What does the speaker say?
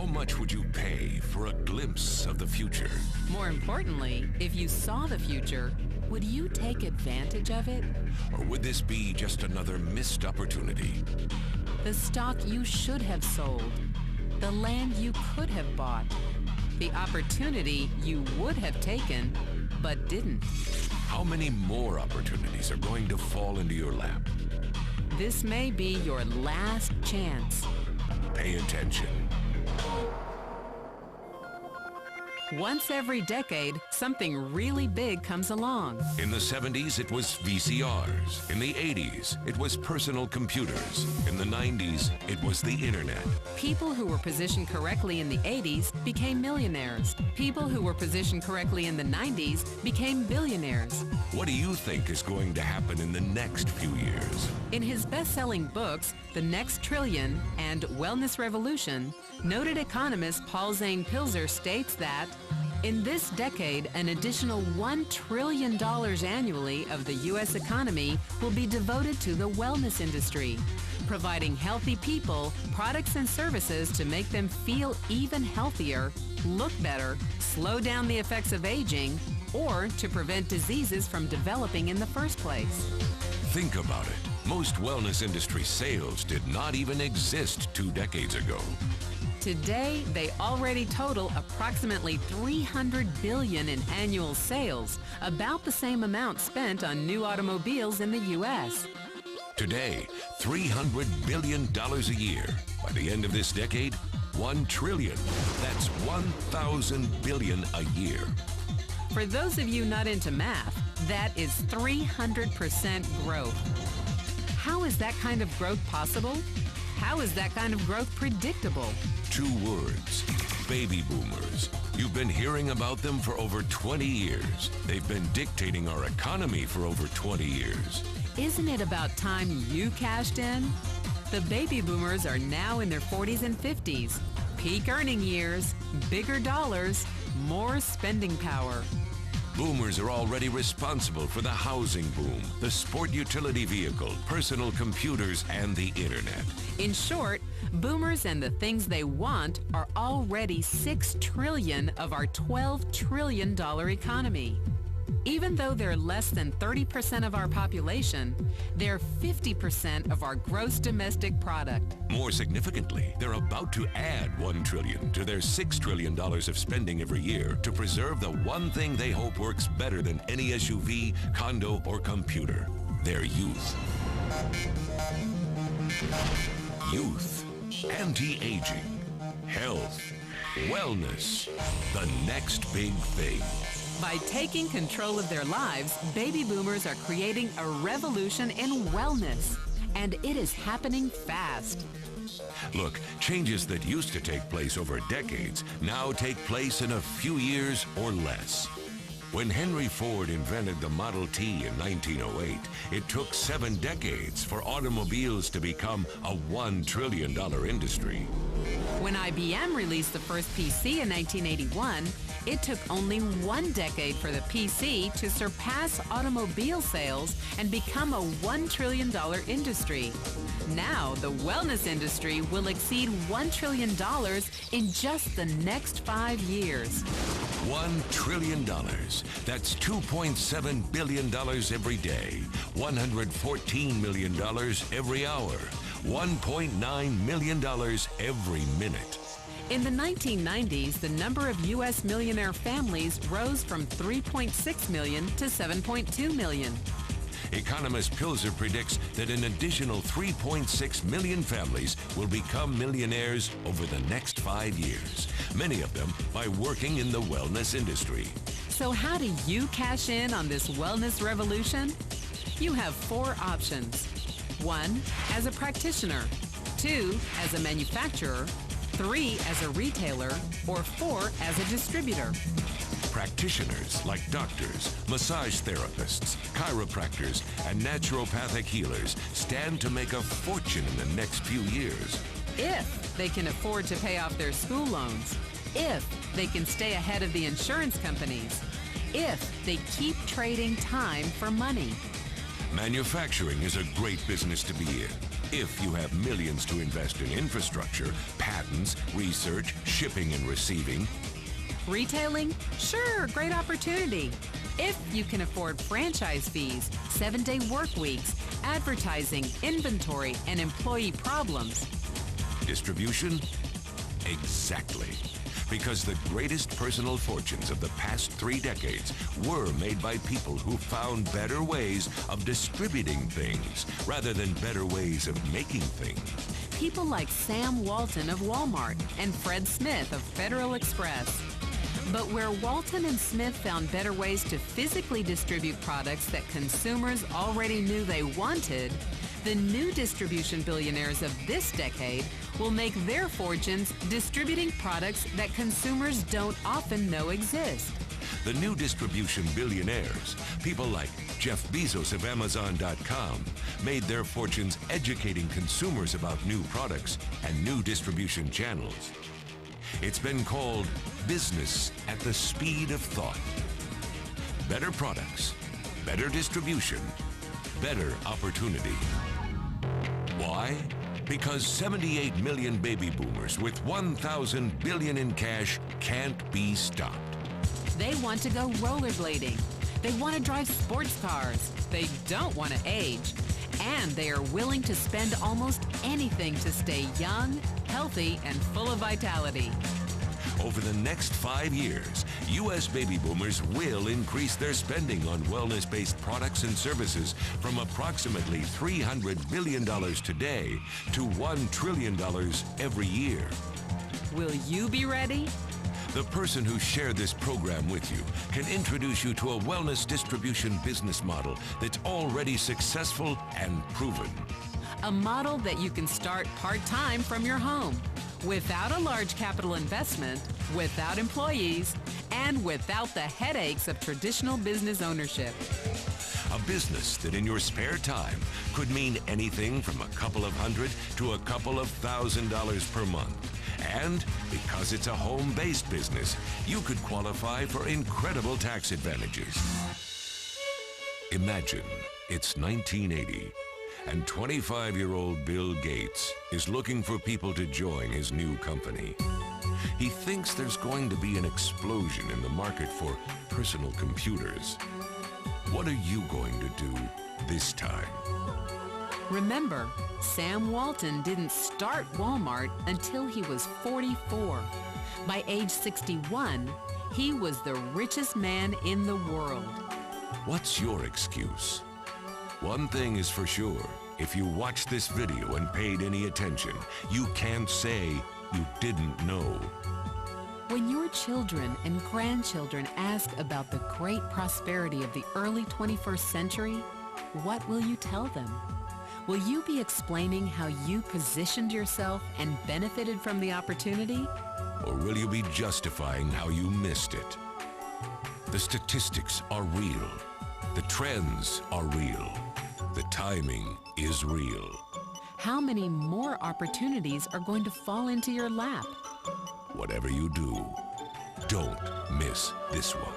much would you pay for a glimpse of the future? More importantly, if you saw the future, would you take advantage of it? Or would this be just another missed opportunity? The stock you should have sold, the land you could have bought, the opportunity you would have taken but didn't. How many more opportunities are going to fall into your lap? This may be your last chance. Pay attention. Once every decade, something really big comes along. In the 70s, it was VCRs. In the 80s, it was personal computers. In the 90s, it was the internet. People who were positioned correctly in the 80s became millionaires. People who were positioned correctly in the 90s became billionaires. What do you think is going to happen in the next few years? In his best-selling books, The Next Trillion and Wellness Revolution, noted economist Paul Zane Pilzer states that in this decade, an additional $1 trillion annually of the U.S. economy will be devoted to the wellness industry, providing healthy people products and services to make them feel even healthier, look better, slow down the effects of aging, or to prevent diseases from developing in the first place. Think about it. Most wellness industry sales did not even exist 2 decades ago. Today, they already total approximately $300 billion in annual sales, about the same amount spent on new automobiles in the U.S. Today, $300 billion a year. By the end of this decade, $1 trillion. That's 1,000 billion a year. For those of you not into math, that is 300% growth. How is that kind of growth possible? How is that kind of growth predictable? 2 words: baby boomers. You've been hearing about them for over 20 years. They've been dictating our economy for over 20 years. Isn't it about time you cashed in? The baby boomers are now in their 40s and 50s. Peak earning years, bigger dollars, more spending power. Boomers are already responsible for the housing boom, the sport utility vehicle, personal computers, and the internet. In short, boomers and the things they want are already $6 trillion of our $12 trillion economy. Even though they're less than 30% of our population, they're 50% of our gross domestic product. More significantly, they're about to add $1 trillion to their $6 trillion of spending every year to preserve the one thing they hope works better than any SUV, condo, or computer: their youth. Youth, anti-aging, health, wellness, the next big thing. By taking control of their lives, baby boomers are creating a revolution in wellness, and it is happening fast. Look, changes that used to take place over decades now take place in a few years or less. When Henry Ford invented the Model T in 1908, it took 7 decades for automobiles to become a $1 trillion industry. When IBM released the first PC in 1981, it took only 1 decade for the PC to surpass automobile sales and become a $1 trillion industry. Now, the wellness industry will exceed $1 trillion in just the next 5 years. $1 trillion. That's $2.7 billion every day, $114 million every hour, $1.9 million every minute. In the 1990s, the number of U.S. millionaire families rose from 3.6 million to 7.2 million. Economist Pilzer predicts that an additional 3.6 million families will become millionaires over the next 5 years, many of them by working in the wellness industry. So how do you cash in on this wellness revolution? You have 4 options. 1, as a practitioner. 2, as a manufacturer. 3, as a retailer. Or 4, as a distributor. Practitioners like doctors, massage therapists, chiropractors, and naturopathic healers stand to make a fortune in the next few years. If they can afford to pay off their school loans. If they can stay ahead of the insurance companies. If they keep trading time for money. Manufacturing is a great business to be in if you have millions to invest in infrastructure, patents, research, shipping and receiving. Retailing? Sure, great opportunity. If you can afford franchise fees, 7-day work weeks, advertising, inventory, and employee problems. Distribution? Exactly. Because the greatest personal fortunes of the past 3 decades were made by people who found better ways of distributing things rather than better ways of making things. People like Sam Walton of Walmart and Fred Smith of Federal Express. But where Walton and Smith found better ways to physically distribute products that consumers already knew they wanted, the new distribution billionaires of this decade will make their fortunes distributing products that consumers don't often know exist. The new distribution billionaires, people like Jeff Bezos of Amazon.com, made their fortunes educating consumers about new products and new distribution channels. It's been called business at the speed of thought. Better products, better distribution, better opportunity. Why? Because 78 million baby boomers with 1,000 billion in cash can't be stopped. They want to go rollerblading. They want to drive sports cars. They don't want to age. And they are willing to spend almost anything to stay young, healthy, and full of vitality. Over the next 5 years, U.S. baby boomers will increase their spending on wellness-based products and services from approximately $300 billion today to $1 trillion every year. Will you be ready? The person who shared this program with you can introduce you to a wellness distribution business model that's already successful and proven. A model that you can start part-time from your home, without a large capital investment, without employees, and without the headaches of traditional business ownership. A business that in your spare time could mean anything from a couple of hundred to a couple of $1,000s per month. And because it's a home-based business, you could qualify for incredible tax advantages. Imagine it's 1980. And 25-year-old Bill Gates is looking for people to join his new company. He thinks there's going to be an explosion in the market for personal computers. What are you going to do this time? Remember, Sam Walton didn't start Walmart until he was 44. By age 61, he was the richest man in the world. What's your excuse? One thing is for sure, if you watched this video and paid any attention, you can't say you didn't know. When your children and grandchildren ask about the great prosperity of the early 21st century, what will you tell them? Will you be explaining how you positioned yourself and benefited from the opportunity? Or will you be justifying how you missed it? The statistics are real. The trends are real. The timing is real. How many more opportunities are going to fall into your lap? Whatever you do, don't miss this one.